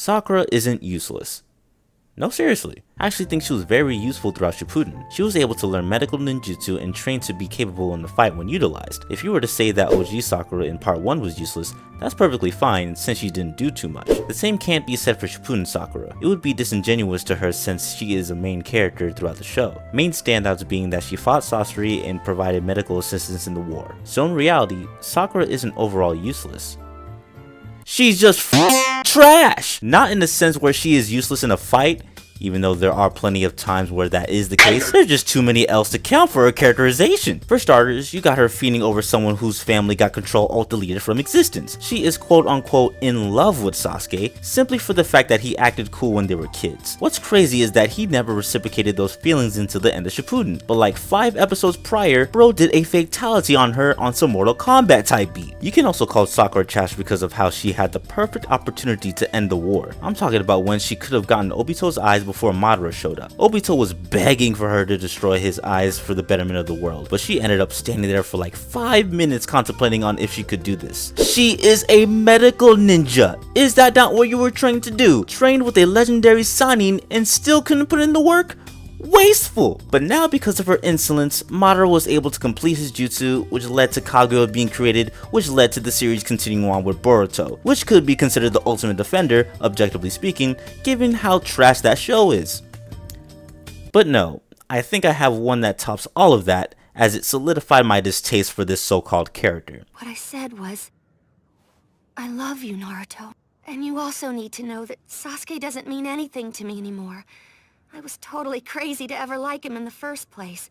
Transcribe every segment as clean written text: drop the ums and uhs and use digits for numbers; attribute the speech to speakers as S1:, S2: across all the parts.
S1: Sakura isn't useless. No, seriously. I actually think she was very useful throughout Shippuden. She was able to learn medical ninjutsu and train to be capable in the fight when utilized. If you were to say that OG Sakura in part 1 was useless, that's perfectly fine since she didn't do too much. The same can't be said for Shippuden Sakura. It would be disingenuous to her since she is a main character throughout the show. Main standouts being that she fought Sasori and provided medical assistance in the war. So in reality, Sakura isn't overall useless. She's just trash! Not in the sense where she is useless in a fight, even though there are plenty of times where that is the case. There's just too many L's to count for her characterization. For starters, you got her feeding over someone whose family got control alt deleted from existence. She is quote unquote in love with Sasuke simply for the fact that he acted cool when they were kids. What's crazy is that he never reciprocated those feelings until the end of Shippuden, but like 5 episodes prior, bro did a fatality on her on some Mortal Kombat type beat. You can also call Sakura trash because of how she had the perfect opportunity to end the war. I'm talking about when she could have gotten Obito's eyes before Madara showed up. Obito was begging for her to destroy his eyes for the betterment of the world, but she ended up standing there for like 5 minutes contemplating on if she could do this. She is a medical ninja. Is that not what you were trained to do? Trained with a legendary signing and still couldn't put in the work? Wasteful! But now because of her insolence, Madara was able to complete his jutsu, which led to Kaguya being created, which led to the series continuing on with Boruto, which could be considered the ultimate defender, objectively speaking, given how trash that show is. But no, I think I have one that tops all of that, as it solidified my distaste for this so-called character.
S2: What I said was, I love you, Naruto. And you also need to know that Sasuke doesn't mean anything to me anymore. I was totally crazy to ever like him in the first place.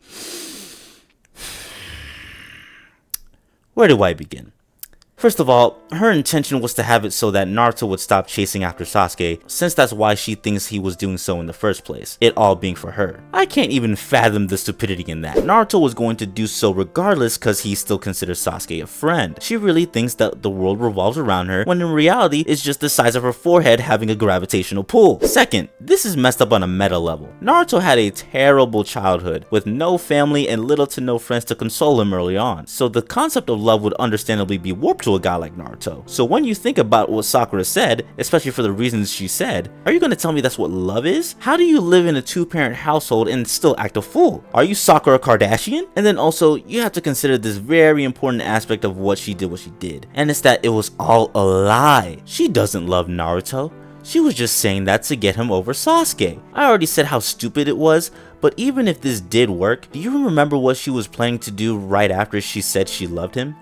S1: Where do I begin? First of all, her intention was to have it so that Naruto would stop chasing after Sasuke, since that's why she thinks he was doing so in the first place, it all being for her. I can't even fathom the stupidity in that. Naruto was going to do so regardless cause he still considers Sasuke a friend. She really thinks that the world revolves around her, when in reality it's just the size of her forehead having a gravitational pull. Second, this is messed up on a meta level. Naruto had a terrible childhood, with no family and little to no friends to console him early on, so the concept of love would understandably be warped to a guy like Naruto. So when you think about what Sakura said, especially for the reasons she said, are you gonna tell me that's what love is? How do you live in a 2-parent household and still act a fool? Are you Sakura Kardashian? And then also, you have to consider this very important aspect of what she did, and it's that it was all a lie. She doesn't love Naruto. She was just saying that to get him over Sasuke. I already said how stupid it was, but even if this did work, do you remember what she was planning to do right after she said she loved him?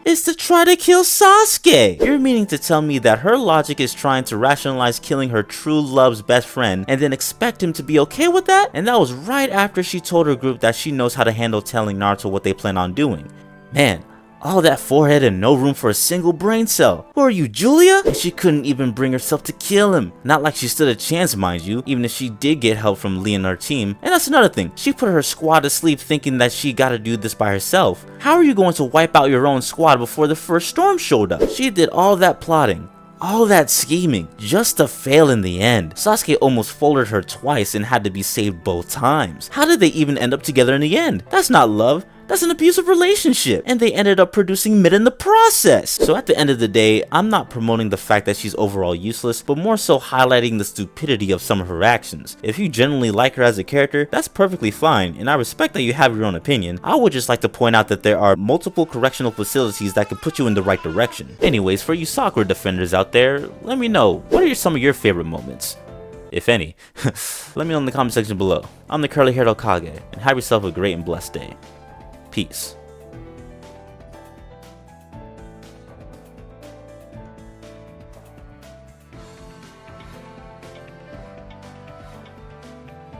S1: Is to try to kill Sasuke! You're meaning to tell me that her logic is trying to rationalize killing her true love's best friend and then expect him to be okay with that? And that was right after she told her group that she knows how to handle telling Naruto what they plan on doing. Man, all that forehead and no room for a single brain cell. Who are you, Julia? And she couldn't even bring herself to kill him. Not like she stood a chance, mind you, even if she did get help from Lee and her team. And that's another thing, she put her squad to sleep thinking that she gotta do this by herself. How are you going to wipe out your own squad before the first storm showed up? She did all that plotting, all that scheming, just to fail in the end. Sasuke almost folded her twice and had to be saved both times. How did they even end up together in the end? That's not love. That's an abusive relationship, and they ended up producing mid in the process. So at the end of the day, I'm not promoting the fact that she's overall useless, but more so highlighting the stupidity of some of her actions. If you genuinely like her as a character, that's perfectly fine, and I respect that you have your own opinion. I would just like to point out that there are multiple correctional facilities that could put you in the right direction. Anyways, for you Sakura defenders out there, let me know, what are some of your favorite moments? If any. Let me know in the comment section below. I'm the Curly Haired Hokage, and have yourself a great and blessed day. Peace.